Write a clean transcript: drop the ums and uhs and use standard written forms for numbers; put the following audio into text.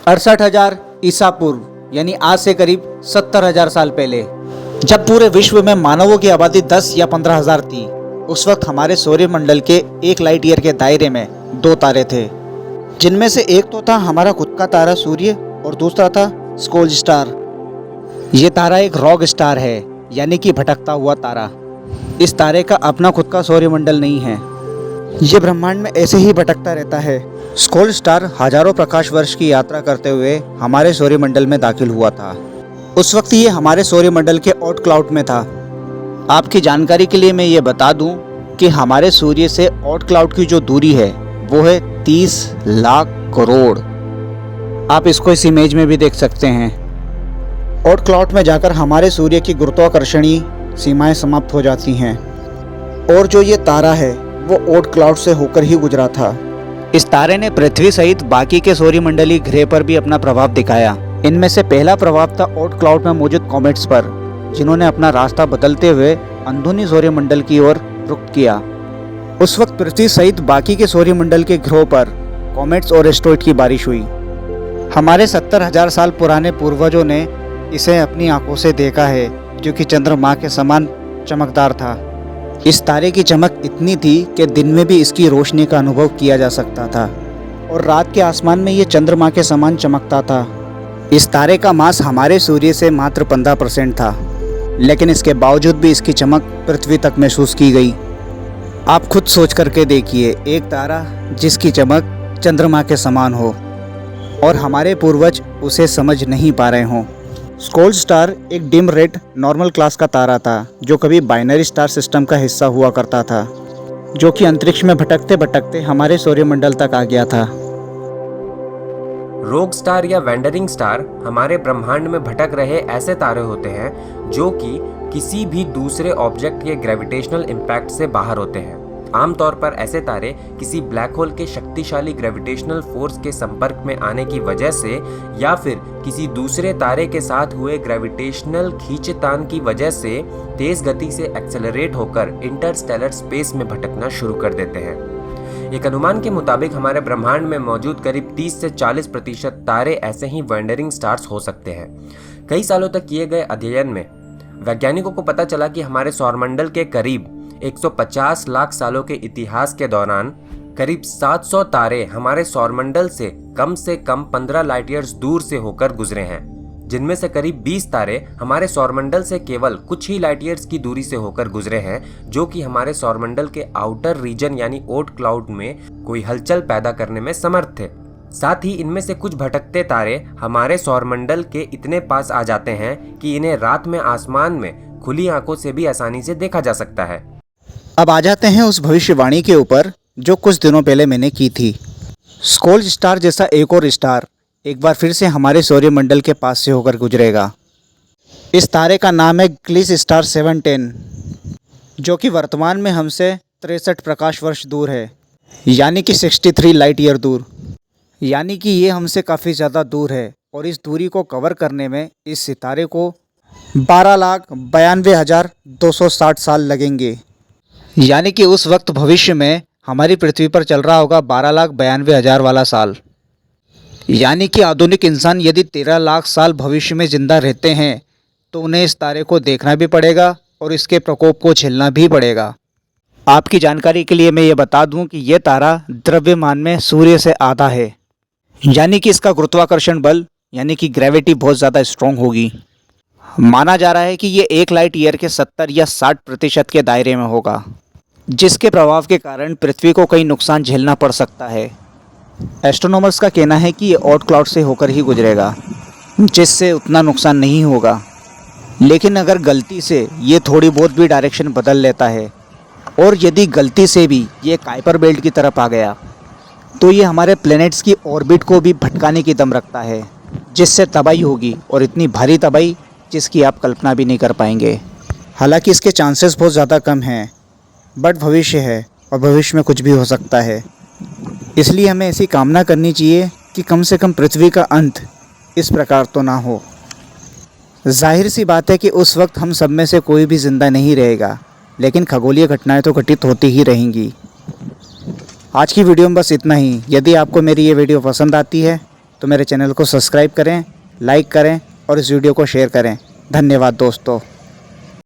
68,000 ईसा पूर्व यानी आज से करीब 70,000 साल पहले, जब पूरे विश्व में मानवों की आबादी 10 या 15,000 थी, उस वक्त हमारे सौरमंडल के 1 लाइट ईयर के दायरे में 2 तारे थे, जिनमें से एक तो था हमारा खुद का तारा सूर्य और दूसरा था स्कोल्ज स्टार। ये तारा एक रॉग स्टार है, यानी कि भटकता हुआ तारा। इस तारे का अपना खुद का सौरमंडल नहीं है, ये ब्रह्मांड में ऐसे ही भटकता रहता है। स्कोल्ज स्टार हजारों प्रकाश वर्ष की यात्रा करते हुए हमारे सौरमंडल में दाखिल हुआ था। उस वक्त ये हमारे सौरमंडल के ऑट क्लाउड में था। आपकी जानकारी के लिए मैं ये बता दूं कि हमारे सूर्य से ऑट क्लाउड की जो दूरी है वो है 30 लाख करोड़। आप इसको इस इमेज में भी देख सकते हैं। ऑट क्लाउड में जाकर हमारे सूर्य की गुरुत्वाकर्षणीय सीमाएं समाप्त हो जाती हैं, और जो ये तारा है वो ऑट क्लाउड से होकर ही गुजरा था। इस तारे ने पृथ्वी सहित बाकी के सौरमंडलीय ग्रह पर भी अपना प्रभाव दिखाया। इनमें से पहला प्रभाव था ऑट क्लाउड में मौजूद कॉमेट्स पर, जिन्होंने अपना रास्ता बदलते हुए अंदरूनी सौरमंडल की ओर रुख किया। उस वक्त पृथ्वी सहित बाकी के सौरमंडल के ग्रहों पर कॉमेट्स और एस्टेरॉइड की बारिश हुई। हमारे 70,000 साल पुराने पूर्वजों ने इसे अपनी आंखों से देखा है, जो कि चंद्रमा के समान चमकदार था। इस तारे की चमक इतनी थी कि दिन में भी इसकी रोशनी का अनुभव किया जा सकता था, और रात के आसमान में ये चंद्रमा के समान चमकता था। इस तारे का मास हमारे सूर्य से मात्र 15% था, लेकिन इसके बावजूद भी इसकी चमक पृथ्वी तक महसूस की गई। आप खुद सोच करके देखिए, एक तारा जिसकी चमक चंद्रमा के समान हो और हमारे पूर्वज उसे समझ नहीं पा रहे हों। स्कोल्ज स्टार एक डिम रेड नॉर्मल क्लास का तारा था, जो कभी बाइनरी स्टार सिस्टम का हिस्सा हुआ करता था, जो कि अंतरिक्ष में भटकते भटकते हमारे सौरमंडल तक आ गया था। रोग स्टार या वैंडरिंग स्टार हमारे ब्रह्मांड में भटक रहे ऐसे तारे होते हैं जो कि किसी भी दूसरे ऑब्जेक्ट के ग्रेविटेशनल इम्पैक्ट से बाहर होते हैं। आमतौर पर ऐसे तारे किसी ब्लैक होल के शक्तिशाली ग्रेविटेशनल फोर्स के संपर्क में आने की वजह से या फिर किसी दूसरे तारे के साथ हुए ग्रेविटेशनल खींचतान की वजह से तेज गति से एक्सेलरेट होकर इंटरस्टेलर स्पेस में भटकना शुरू कर देते हैं। एक अनुमान के मुताबिक हमारे ब्रह्मांड में मौजूद करीब 30 से 40% तारे ऐसे ही वैंडरिंग स्टार्स हो सकते हैं। कई सालों तक किए गए अध्ययन में वैज्ञानिकों को पता चला कि हमारे सौरमंडल के करीब 150 लाख सालों के इतिहास के दौरान करीब 700 तारे हमारे सौरमंडल से कम 15 लाइट ईयर्स दूर से होकर गुजरे हैं, जिनमें से करीब 20 तारे हमारे सौरमंडल से केवल कुछ ही लाइट ईयर्स की दूरी से होकर गुजरे हैं, जो कि हमारे सौरमंडल के आउटर रीजन यानी ओट क्लाउड में कोई हलचल पैदा करने में समर्थ थे। साथ ही इनमें से कुछ भटकते तारे हमारे सौरमंडल के इतने पास आ जाते हैं कि इन्हें रात में आसमान में खुली आंखों से भी आसानी से देखा जा सकता है। अब आ जाते हैं उस भविष्यवाणी के ऊपर जो कुछ दिनों पहले मैंने की थी। स्कोल्ज स्टार जैसा एक और स्टार एक बार फिर से हमारे सौरमंडल के पास से होकर गुजरेगा। इस तारे का नाम है ग्लिस स्टार 710, जो कि वर्तमान में हमसे 63 प्रकाश वर्ष दूर है, यानी कि 63 लाइट ईयर दूर। यानी कि ये हमसे काफ़ी ज़्यादा दूर है, और इस दूरी को कवर करने में इस सितारे को 12,92,260 साल लगेंगे। यानी कि उस वक्त भविष्य में हमारी पृथ्वी पर चल रहा होगा 12,92,000 वाला साल। यानी कि आधुनिक इंसान यदि 13 लाख साल भविष्य में ज़िंदा रहते हैं तो उन्हें इस तारे को देखना भी पड़ेगा और इसके प्रकोप को झेलना भी पड़ेगा। आपकी जानकारी के लिए मैं ये बता दूं कि यह तारा द्रव्यमान में सूर्य से आधा है, यानी कि इसका गुरुत्वाकर्षण बल यानी कि ग्रेविटी बहुत ज़्यादा स्ट्रॉन्ग होगी। माना जा रहा है कि ये 1 लाइट ईयर के 70 या 60% के दायरे में होगा, जिसके प्रभाव के कारण पृथ्वी को कई नुकसान झेलना पड़ सकता है। एस्ट्रोनॉमर्स का कहना है कि ये ऑट क्लाउड से होकर ही गुजरेगा, जिससे उतना नुकसान नहीं होगा। लेकिन अगर गलती से ये थोड़ी बहुत भी डायरेक्शन बदल लेता है, और यदि गलती से भी ये काइपर बेल्ट की तरफ आ गया, तो ये हमारे प्लैनेट्स की ऑर्बिट को भी भटकाने की दम रखता है, जिससे तबाही होगी, और इतनी भारी तबाही जिसकी आप कल्पना भी नहीं कर पाएंगे। हालांकि इसके चांसेस बहुत ज़्यादा कम हैं, बट भविष्य है और भविष्य में कुछ भी हो सकता है। इसलिए हमें ऐसी कामना करनी चाहिए कि कम से कम पृथ्वी का अंत इस प्रकार तो ना हो। जाहिर सी बात है कि उस वक्त हम सब में से कोई भी ज़िंदा नहीं रहेगा, लेकिन खगोलीय घटनाएं तो घटित होती ही रहेंगी। आज की वीडियो में बस इतना ही। यदि आपको मेरी ये वीडियो पसंद आती है तो मेरे चैनल को सब्सक्राइब करें, लाइक करें और इस वीडियो को शेयर करें। धन्यवाद दोस्तों।